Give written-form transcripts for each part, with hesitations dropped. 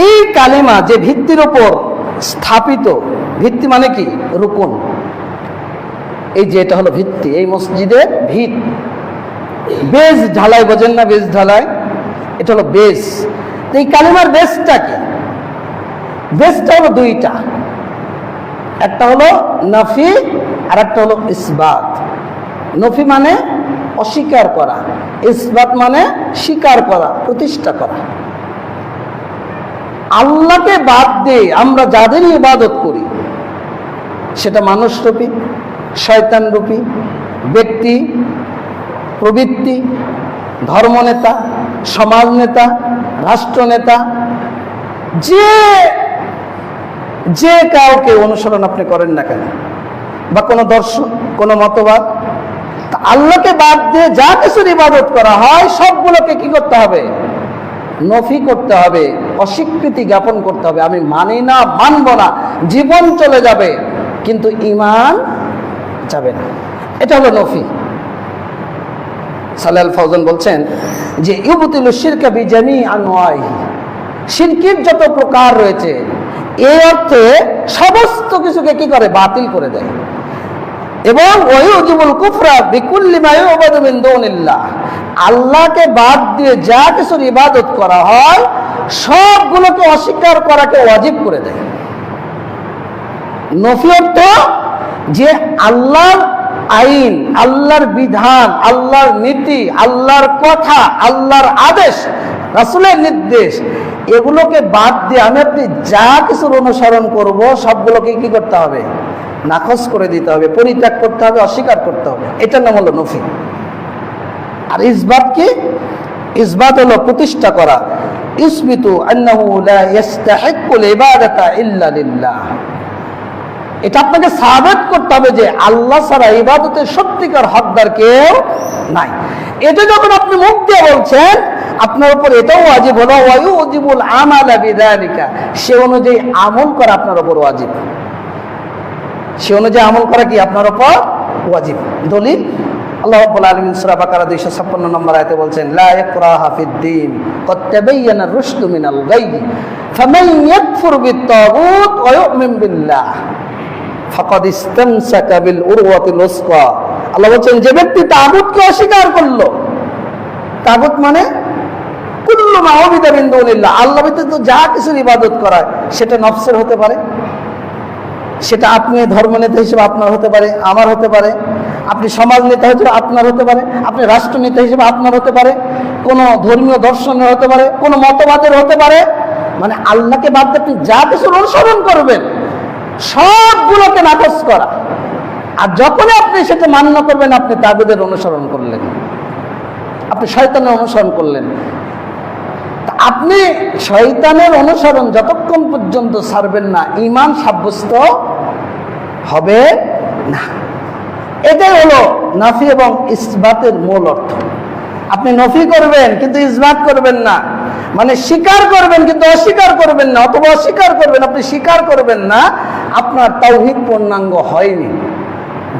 এই কালেমা যে ভিত্তির ওপর স্থাপিত, ভিত্তি মানে কি? রুকুন। এই যে এটা হলো ভিত্তি, এই মসজিদের ভিত, বেজ ঢালাই, বোঝেন না? বেজ ঢালাই, এটা হলো বেজ। এই কালেমার বেজটা কি? বেজটা হলো দুইটা, একটা হলো নফি আর একটা হলো ইসবাত। নফি মানে অস্বীকার করা, ইসবাত মানে স্বীকার করা, প্রতিষ্ঠা করা। আল্লাহকে বাদ দিয়ে আমরা যাদের ইবাদত করি, সেটা মানুষরূপী, শয়তানরূপী, ব্যক্তি, প্রবৃত্তি, ধর্মনেতা, সমাজনেতা, রাষ্ট্রনেতা, যে কাউকে অনুসরণ আপনি করেন না কেন, বা কোনো দর্শন, কোনো মতবাদ, আল্লাহকে বাদ দিয়ে যা কিছুর ইবাদত করা হয় সবগুলোকে কি করতে হবে? নফি করতে হবে, অস্বীকৃতি জ্ঞাপন করতে হবে। আমি মানি না, মানব না, জীবন চলে যাবে কিন্তু ঈমান যাবে না। এটা হলো নফি। সালেহ আল ফাওজান বলছেন যে ইউবতিলু শিরকা বিজামি আনওয়াইহি, শিরকের যত প্রকার রয়েছে এই অর্থে সমস্ত কিছুকে কি করে? বাতিল করে দেয়। এবং ওয়ায়ুজিবুল কুফরা বিকুল্লি মা ইউবাদু মিন দুনিল্লাহ, আল্লাহকে বাদ দিয়ে যা কিছুর ইবাদত করা হয় সবগুলোকে অস্বীকার করাকে ওয়াজিব করে দেয়। নফি অর্থ যে আল্লাহর আইন, আল্লাহর বিধান, আল্লাহর নীতি, আল্লাহর কথা, আল্লাহর আদেশ, রাসূলের নির্দেশ, এগুলোকে বাদ দিয়ে আমি আপনি যা কিছুর অনুসরণ করব সবগুলোকে কি করতে হবে? নাকচ করে দিতে হবে, পরিত্যাগ করতে হবে, অস্বীকার করতে হবে। এটার নাম হলো নফি। আর ইসবাত কি? ইসবাত হলো প্রতিষ্ঠা করা। ইসবিতু আন্নাহু লা ইস্তাহিক্কুল ইবাদাতা ইল্লা লিল্লাহ, এটা আপনাকে সাবিত করতে হবে যে আল্লাহ ছাড়া ইবাদতের সত্যিকার হকদার কেউ নাই। এটা যখন আপনি মুখ দিয়ে বলছেন, আপনার উপর এটাও ওয়াজিব হলো ওয়ায়ুজিবুল আমালা বিযালিকা, সে অনুযায়ী আমল করা আপনার উপর ওয়াজিব। সে অনুযায়ী আমল করা কি আপনার উপর ওয়াজিব। দলিল আল্লাহ রাব্বুল আলামিন সূরা বাকারা 256 নম্বর আয়াতে বলছেন, লা ইকরাহা ফিদ-দীন ক্বাদ তাবায়্যানা আর-রুশদু মিনাল গায়y ফামান ইয়াকফুর বিত-তাগুত ওয়া ইউমিন বিল্লাহ ফাকাদ ইসতামসাকা বিল উরওয়াতিল উসকা। আল্লাহ বলছেন যে ব্যক্তি তাগুতকে অস্বীকার করলো, তাগুত মানে কুল্লু মা উবিদা মিন দুনিল্লাহ, আল্লাহ ব্যতীত যা কিছুর ইবাদত করা, সেটা নফসের হতে পারে, সেটা আপনি ধর্মনেতা হিসেবে আপনার হতে পারে, আমার হতে পারে, আপনি সমাজ নেতা হিসেবে আপনার হতে পারে, আপনি রাষ্ট্রনেতা হিসেবে আপনার হতে পারে, কোনো ধর্মীয় দর্শনের হতে পারে, কোনো মতবাদের হতে পারে। মানে আল্লাহকে বাদ দিয়ে আপনি যা কিছু অনুসরণ করবেন সবগুলোকে নাকচ করা। আর যখনই আপনি সেটা মান্য করবেন, আপনি তাগুতের অনুসরণ করলেন, আপনি শয়তানের অনুসরণ করলেন। আপনি শয়তানের অনুসরণ যতক্ষণ পর্যন্ত ছাড়বেন না, ঈমান সাব্যস্ত হবে না। এটাই হলো নফি এবং ইসবাতের মূল অর্থ। আপনি নফি করবেন কিন্তু ইসবাত করবেন না, মানে স্বীকার করবেন কিন্তু অস্বীকার করবেন না, অথবা অস্বীকার করবেন, আপনি স্বীকার করবেন না, আপনার তাওহীদ পূর্ণাঙ্গ হয়নি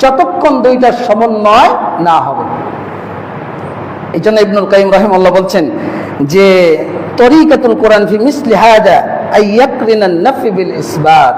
যতক্ষণ দুইটার সমন্বয় না হবে। এই জন্য ইবনুল কাইয়িম রাহিমাহুল্লাহ বলছেন যে তরিকাতুল কোরআন ফি মিসলি হাদা আইয়াকরিনান নফি বিল ইসবাত,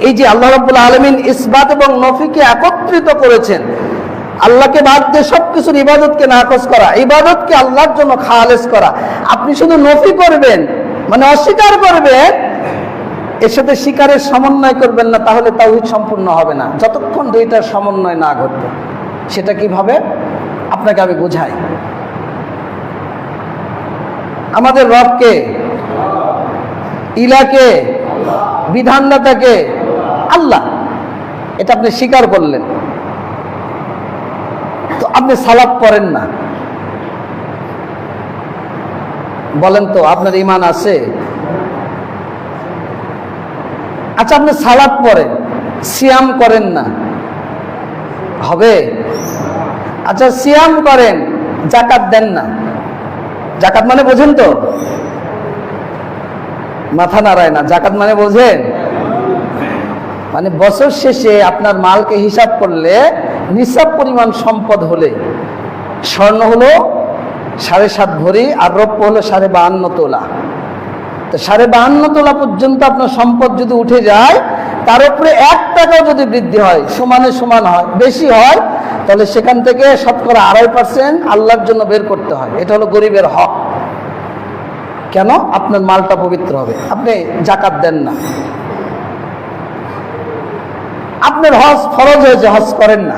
এই যে আল্লাহ রাব্বুল আলামিন ইসবাত এবং নফিকে একত্রিত করেছেন, আল্লাহকে বাদ দিয়ে সবকিছুর ইবাদতকে নাকচ করা, ইবাদতকে আল্লাহর জন্য খালেস করা। আপনি শুধু নফি করবেন মানে অস্বীকার করবেন, এর সাথে স্বীকারের সমন্বয় করবেন না, তাহলে তাওহীদ সম্পূর্ণ হবে না যতক্ষণ দুইটার সমন্বয় না ঘটবে। সেটা কিভাবে আপনাকে আমি বুঝাই। আমাদের রবকে, ইলাকে, বিধানদাতাকে আল্লাহ, এটা আপনি স্বীকার করলেন, তো আপনি সালাত পড়েন না, বলেন তো আপনার ঈমান আছে? আচ্ছা, আপনি সালাত পড়েন, সিয়াম করেন না, হবে? আচ্ছা, সিয়াম করেন, যাকাত দেন না, যাকাত মানে বোঝেন তো? মাথা নাড়ায় না। যাকাত মানে বোঝেন? মানে বছর শেষে আপনার মালকে হিসাব করলে নিসাব পরিমাণ সম্পদ হলে, স্বর্ণ হলো 7.5 ভরি আর রৌপ্য হলো 52.5 তোলা, তো 52.5 তোলা পর্যন্ত আপনার সম্পদ যদি উঠে যায়, তার উপরে 1 টাকাও যদি বৃদ্ধি হয়, সমানে সমান হয়, বেশি হয়, তাহলে সেখান থেকে শতকরা 2.5% আল্লাহর জন্য বের করতে হয়। এটা হলো গরিবের হক। কেন? আপনার মালটা পবিত্র হবে। আপনি জাকাত দেন না, আপনার হজ ফরজ হয়েছে, হজ করেন না।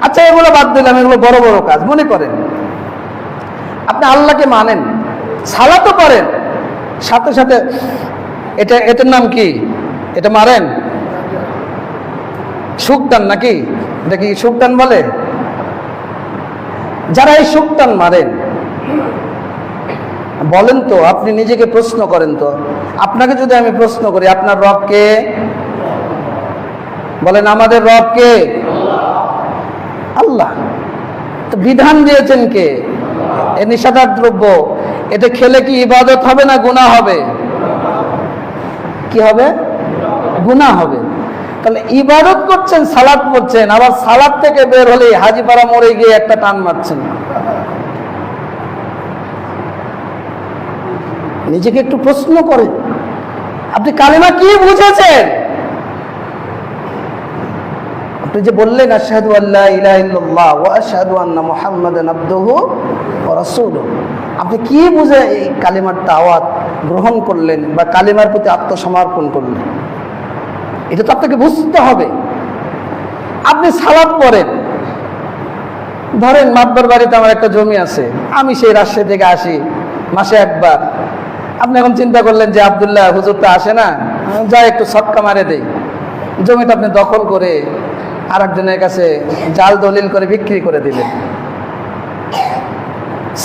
আচ্ছা, এগুলো বাদ দিলাম, এগুলো বড় বড় কাজ। মনে করেন আপনি আল্লাহকে মানেন, সালাতও করেন, সাথে সাথে এটার নাম কি, এটা মারেন সুকটান নাকি? এটা কি সুকটান বলে? যারা এই সুকটান মারেন, বলেন তো, আপনি নিজেকে প্রশ্ন করেন তো, আপনাকে যদি আমি প্রশ্ন করি, আপনার রব কে? বলেন, আমাদের রব কে? আল্লাহ। তো বিধান দিয়েছেন কে? এই নিষেধাজ্ঞ দ্রব্য, এটা খেলে কি ইবাদত হবে না গুনাহ হবে? কি হবে? গুনাহ হবে। তাহলে ইবাদত করছেন, সালাত পড়ছেন, আবার সালাত থেকে বের হলে হাজিপাড়া মোড়ে গিয়ে একটা টান মারছেন। নিজেকে একটু প্রশ্ন করেন, আপনি কালিমা কি বুঝেছেন? আপনি যে বললেন আশহাদু আল্লা ইলাহা ইল্লাল্লাহ ওয়া আশহাদু আন্না মুহাম্মাদান আবদুহু ওয়া রাসূলুহু, আপনি কি বুঝে এই কালিমার দাওয়াত গ্রহণ করলেন বা কালিমার প্রতি আত্মসমর্পণ করলেন? এটা তো আপনাকে বুঝতে হবে। আপনি সালাত পড়েন, ধরেন মাতবার বাড়িতে আমার একটা জমি আছে, আমি সেই রাজশাহী থেকে আসি মাসে একবার। আপনি এখন চিন্তা করলেন যে আব্দুল্লাহ হুজুরটা আসে না, যা একটু ছক্কা মারে দেই। জমিটা আপনি দখল করে আর একজনের কাছে জাল দলিল করে বিক্রি করে দিলেন।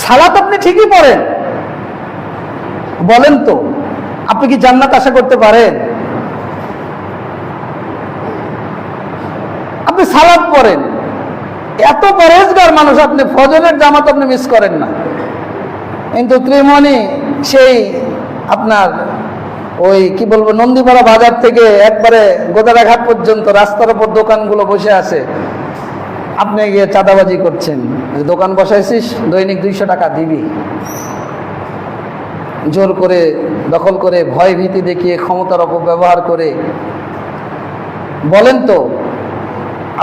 সালাত আপনি ঠিকই পড়েন, বলেন তো আপনি কি জান্নাত আশা করতে পারেন? আপনি সালাত পড়েন, এত পরেজগার মানুষ, আপনি ফজরের জামাত আপনি মিস করেন না, কিন্তু ত্রিমণি সেই আপনার ওই কি বলবো নন্দীপাড়া বাজার থেকে একবারে গোদারাঘাট পর্যন্ত রাস্তার উপর দোকানগুলো বসে আছে, আপনি গিয়ে চাঁদাবাজি করছেন। দোকান বসাইছিস, দৈনিক 200 টাকা দিবি, জোর করে দখল করে ভয় ভীতি দেখিয়ে ক্ষমতার অপব্যবহার করে। বলেন তো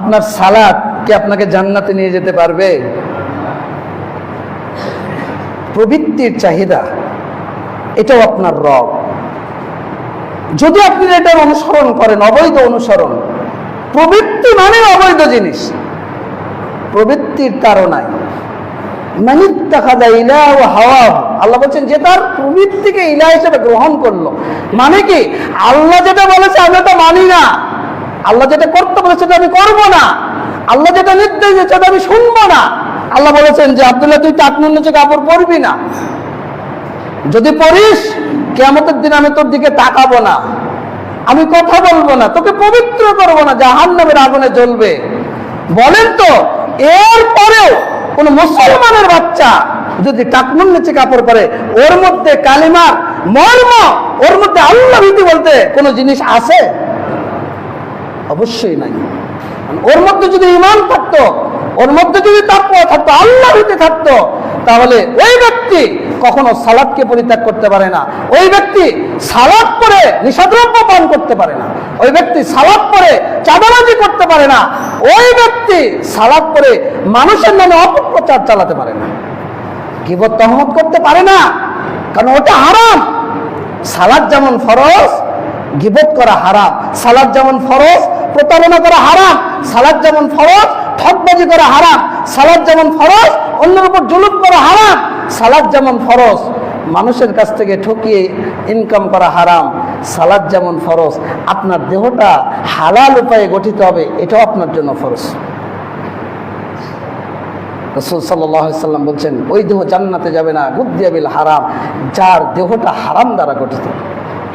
আপনার সালাত কি আপনাকে জান্নাতে নিয়ে যেতে পারবে? প্রবৃত্তির চাহিদা, এটাও আপনার রব। যদি আপনি এটার অনুসরণ করেন, অবৈধ অনুসরণ, প্রবৃত্তি মানে অবৈধ জিনিস, প্রবৃত্তির তাড়নায় আল্লাহ বলছেন যে তার প্রবৃত্তিকে ইলাহ হিসেবে গ্রহণ করলো। মানে কি, আল্লাহ যেটা বলেছে আমি তো মানি না, আল্লাহ যেটা করতে বলেছে সেটা আমি করবো না, আল্লাহ যেটা নির্দেশ দিয়েছে সেটা আমি শুনবো না। আল্লাহ বলেছেন যে আব্দুল্লাহ তুই টাকনুর নিচে কাপড় পরবি না, যদি পরিস কিয়ামতের দিন আমি তোর দিকে তাকাবো না, আমি কথা বলবো না, তোকে পবিত্র করবো না, জাহান্নামের আগুনে জ্বলবে। বলেন তো এরপরেও কোন মুসলমানের বাচ্চা যদি টাকনুর নিচে কাপড় পরে, ওর মধ্যে কালিমার মর্ম, ওর মধ্যে আল্লাহ ভীতি বলতে কোনো জিনিস আছে? অবশ্যই নাই। ওর মধ্যে যদি ঈমান থাকতো, ওর মধ্যে যদি তাকওয়া থাকতো, আল্লাহ ভীতি থাকতো, তাহলে ওই ব্যক্তি কখনো সালাতকে পরিত্যাগ করতে পারে না। ওই ব্যক্তি সালাত পড়ে নিষেধদ্রব্য পান করতে পারে না। ওই ব্যক্তি সালাত পড়ে চাঁদাবাজি করতে পারে না। ওই ব্যক্তি সালাত পড়ে মানুষের নামে অপপ্রচার চালাতে পারে না, গীবত তহমত করতে পারে না, কারণ ওটা হারাম। সালাত যেমন ফরজ, গীবত করা হারাম। সালাত যেমন ফরজ, প্রতারণা করা হারাম। সালাত যেমন ফরজ, ঠকবাজি করা হারাম। সালাত যেমন ফরজ, অন্যের উপর জুলুম করা হারাম। সালাত যেমন ফরজ, মানুষের কাছ থেকে ঠকিয়ে ইনকাম করা হারাম। সালাত যেমন ফরজ, আপনার দেহটা হালাল উপায়ে গঠিত হবে, এটাও আপনার জন্য ফরজ। রাসূল সাল্লাল্লাহু আলাইহি ওয়াসাল্লাম বলছেন ওই দেহ জান্নাতে যাবে না গুদ্দিয়া বিল হারাম, যার দেহটা হারাম দ্বারা গঠিত।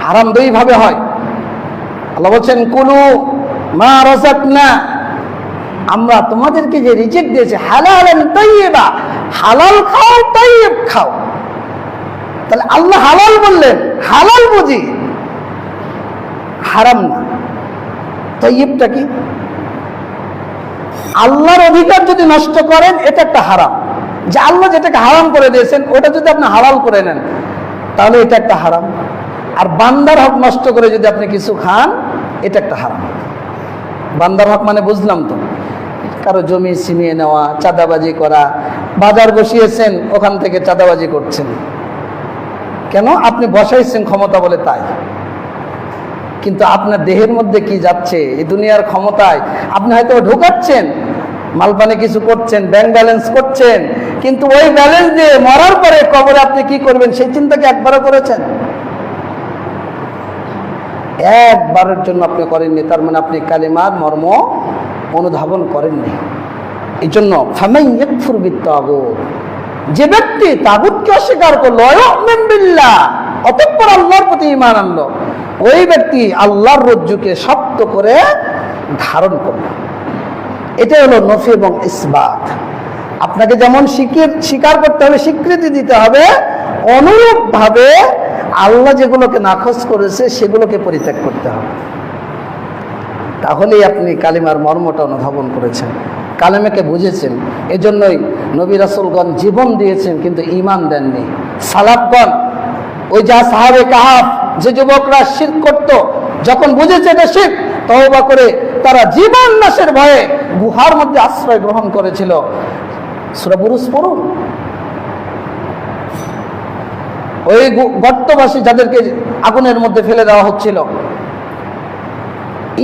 হারাম দুইভাবে হয়। আল্লাহ বলছেন কুলু মা রাযাকনা, আমরা তোমাদেরকে যে রিজিক দিয়েছি হালালান তাইয়্যিবা, হালাল খাও, তাইয়্যিব খাও। তাহলে আল্লাহ হালাল বললেন, হালাল বুঝি, হারাম না। তাইয়্যিবটা কি? আল্লাহর অধিকার যদি নষ্ট করেন, এটা একটা হারাম। যে আল্লাহ যেটাকে হারাম করে দিয়েছেন, ওটা যদি আপনি হালাল করে নেন, তাহলে এটা একটা হারাম। আর বান্দার হক নষ্ট করে যদি আপনি কিছু খান, এটা একটা হারাম। বান্দার হক মানে বুঝলাম তো, কারো জমি ছিনিয়ে নেওয়া, চাঁদাবাজি করা, বাজার বসিয়েছেন ওখান থেকে চাঁদাবাজি করছেন, কেন? আপনি বসাইছেন ক্ষমতা বলে তাই। কিন্তু আপনার দেহের মধ্যে কি যাচ্ছে এই দুনিয়ার ক্ষমতায়? আপনি হয়তো ঢোকাচ্ছেন, মালপানে কিছু করছেন, ব্যাংক ব্যালেন্স করছেন, কিন্তু ওই ব্যালেন্স দিয়ে মরার পরে কবরে আপনি কি করবেন সেই চিন্তা কি একবারও করেছেন? একবারের জন্য আপনি করেননি। তার মানে আপনি কালিমার মর্ম অনুধাবন করেননি। এই জন্য ফামান ইয়াকফুর বিত্তাগুত, যে ব্যক্তি তাগুতকে অস্বীকার করলো, ওয়ায়ুমিন বিল্লাহ, অতঃপর আল্লাহর প্রতি ঈমান আনলো, ওই ব্যক্তি আল্লাহর রজ্জুকে শক্ত করে ধারণ করলো। এটা হলো নফি এবং ইসবাত। আপনাকে যেমন স্বীকার করতে হবে, স্বীকৃতি দিতে হবে, অনুরূপভাবে আল্লাহ যেগুলোকে নাকচ করেছে সেগুলোকে পরিত্যাগ করতে হবে। তাহলেই আপনি কালিমার মর্মটা অনুধাবন করেছেন, কালেমাকে বুঝেছেন। এজন্যই নবী রাসূলগণ জীবন দিয়েছেন কিন্তু ঈমান দেননি। সালাফগণ, ওই যা সাহাবে কাহাফ, যে যুবকরা শিরক করত, যখন বুঝেছে এটা শিরক, তওবা করে তারা জীবন নাশের ভয়ে গুহার মধ্যে আশ্রয় গ্রহণ করেছিল। সূরা বুরুজ পড়ুন। ওই গর্তবাসী যাদেরকে আগুনের মধ্যে ফেলে দেওয়া হচ্ছিল,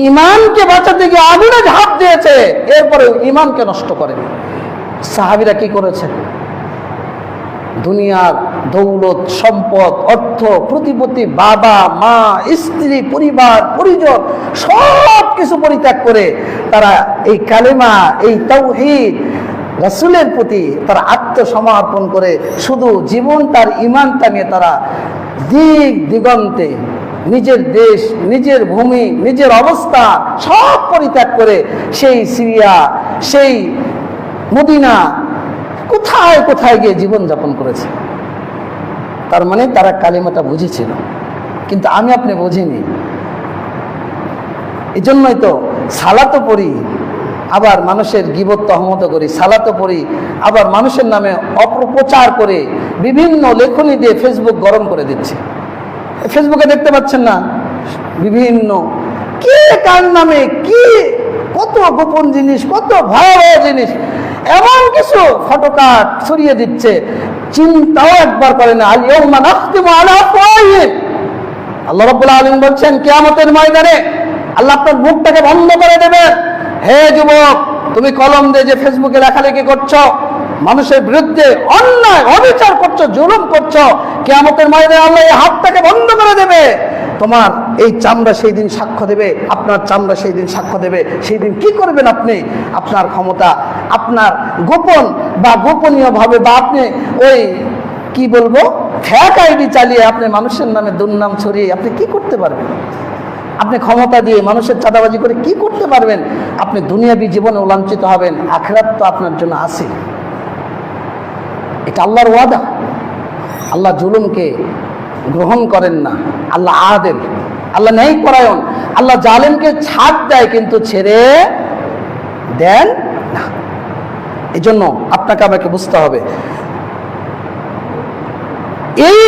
ঈমানকে বাঁচাতে গিয়ে আগুনে ঝাঁপ দিয়েছে, এরপরে ঈমানকে নষ্ট করেনি। সাহাবীরা কি করেছে? দুনিয়ার দৌলত, সম্পদ, অর্থ, প্রতিপত্তি, বাবা মা, স্ত্রী, পরিবার, পরিজন সব কিছু পরিত্যাগ করে তারা এই কালেমা, এই তাওহীদ, রাসূলের প্রতি তারা আত্মসমর্পণ করে শুধু জীবন তার ঈমানটা নিয়ে তারা দিক দিগন্তে নিজের দেশ, নিজের ভূমি, নিজের অবস্থা সব পরিত্যাগ করে সেই সিরিয়া, সেই মদিনা, কোথায় কোথায় গিয়ে জীবন যাপন করেছে। তার মানে তারা কালিমাটা বুঝেছিল, কিন্তু আমি আপনি বুঝিনি। এই জন্যই তো সালাতও পড়ি, আবার মানুষের গীবত তহমত করি, সালাতও পড়ি, আবার মানুষের নামে অপপ্রচার করে বিভিন্ন লেখনী দিয়ে ফেসবুক গরম করে দিচ্ছে। ফেসবুকে দেখতে পাচ্ছেন না, বিভিন্ন কে কার নামে কি কত গোপন জিনিস, কত ভয়াবহ জিনিস, এমন কিছু ফটোকার্ড ছড়িয়ে দিচ্ছে, চিন্তাও একবার করে না। আল ইয়াউমা নাখতিমু আলা আফওয়াহিহিম, আল্লাহ রাব্বুল আলামিন বলছেন কিয়ামতের ময়দানে আল্লাহ আপনার মুখটাকে বন্ধ করে দেবেন। হে যুবক, তুমি কলম দিয়ে যে ফেসবুকে লেখালেখি করছো, মানুষের বিরুদ্ধে অন্যায় অবিচার করছো, জুলুম করছো, কিয়ামতের ময়দানে আল্লাহ এই হাতটাকে বন্ধ করে দেবে। তোমার এই চামড়া সেই দিন সাক্ষ্য দেবে, আপনার চামড়া সেই দিন সাক্ষ্য দেবে। সেই দিন কি করবেন আপনি? আপনার ক্ষমতা, আপনার গোপন বা গোপনীয় ভাবে, বা আপনি ওই কি বলবো ফ্যাক আইডি চালিয়ে আপনি মানুষের নামে দুর্নাম ছড়িয়ে আপনি কি করতে পারবেন? আপনি ক্ষমতা দিয়ে মানুষের চাঁদাবাজি করে কি করতে পারবেন? আপনি দুনিয়াবী জীবনে লাঞ্ছিত হবেন, আখিরাত তো আপনার জন্য আছে। এটা আল্লাহর ওয়াদা। আল্লাহ জুলুমকে গ্রহণ করেন না, আল্লাহ আদেল, আল্লাহ ন্যায় পরায়ণ। আল্লাহ জালেমকে ছাড় দেয় কিন্তু ছেড়ে দেন না। এই জন্য আপনাকে আমাকে বুঝতে হবে এই